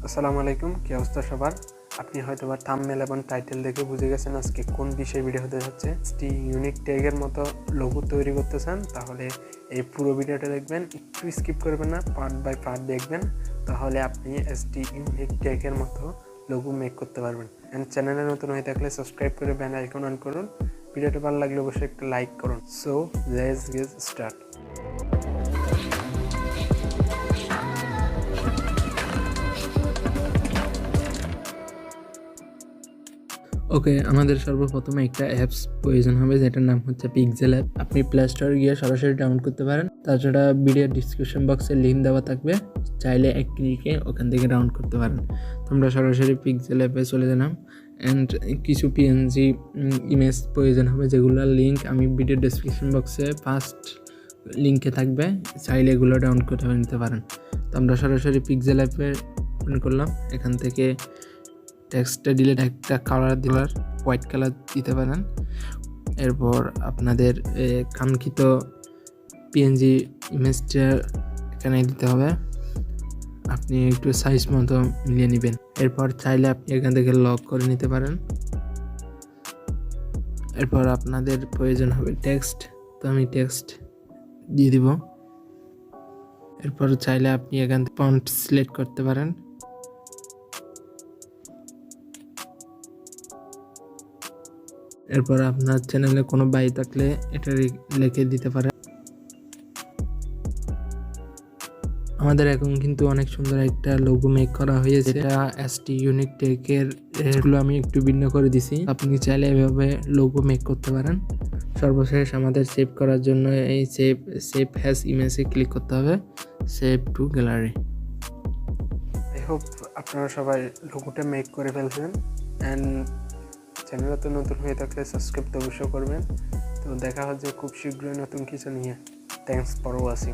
আসসালামু আলাইকুম, কি অবস্থা সবার? আপনি হয়তো বা থাম্বনেল এবং টাইটেল দেখে বুঝে গেছেন আজকে কোন বিষয়ে ভিডিও হতে যাচ্ছে। এসটি ইউনিক ট্যাগের মতো লোগো তৈরি করতে চান তাহলে এই পুরো ভিডিওটা দেখবেন, একটু স্কিপ করবেন না, পার্ট বাই পার্ট দেখবেন, তাহলে আপনি এসটি ইউনিক ট্যাগের মতো লোগো মেক করতে পারবেন। অ্যান্ড চ্যানেলে নতুন হয়ে থাকলে সাবস্ক্রাইব করে বেল আইকন অন করুন। ভিডিওটা ভালো লাগলে অবশ্যই একটা লাইক করুন। So let's get start. Okay, আমাদের সর্বপ্রথমে একটা অ্যাপস প্রয়োজন হবে যেটার নাম হচ্ছে পিক্সেল অ্যাপ। আপনি প্লে স্টোরে গিয়ে সরাসরি ডাউনলোড করতে পারেন, তাছাড়া ভিডিও ডিসক্রিপশন বক্সে লিঙ্ক দেওয়া থাকবে, চাইলে এক ক্লিকে ওখান থেকে ডাউনলোড করতে পারেন। তোমরা সরাসরি পিক্সেল অ্যাপে চলে গেলাম। অ্যান্ড কিছু পিএনজি ইমেজ প্রয়োজন হবে, যেগুলোর লিঙ্ক আমি ভিডিও ডিসক্রিপশন বক্সে ফার্স্ট লিঙ্কে থাকবে, চাইলে এগুলো ডাউনলোড করে নিতে পারেন। তো আমরা সরাসরি পিক্সেল অ্যাপে ওপেন করলাম। এখান থেকে টেক্সটটা ডিলিট একটা কালার দিলার হোয়াইট কালার দিতে পারেন। এরপর আপনাদের কাঙ্ক্ষিত পিএনজি ইমেজটা এখানে দিতে হবে, আপনি একটু সাইজ মতো মিলিয়ে নেবেন। এরপর চাইলে আপনি এখান থেকে লক করে নিতে পারেন। এরপর আপনাদের প্রয়োজন হবে টেক্সট, তো আমি টেক্সট দিয়ে দিব। এরপর চাইলে আপনি এখান থেকে ফন্ট সিলেক্ট করতে পারেন। এরপর আপনার চ্যানেলে কোনো বাই থাকলে এটা লিখে দিতে পারেন। আমাদের এখন কিন্তু অনেক সুন্দর একটা লোগো মেক করা হয়েছে, এটা এসটি ইউনিক টেকের এগুলো আমি একটু ভিন্ন করে দিছি। আপনি চাইলে এভাবে লোগো মেক করতে পারেন। সর্বশেষ আমাদের সেভ করার জন্য এই সেভ হ্যাজ ইমেজে ক্লিক করতে হবে, save two gallery. I hope আপনারা সবাই লোগোটা মেক করে ফেলছেন। অ্যান্ড চ্যানেলে তো নতুন হয়ে থাকলে সাবস্ক্রাইব তো অবশ্যই করবেন। তো দেখা হচ্ছে খুব শীঘ্রই নতুন কিছু নিয়ে। Thanks for watching.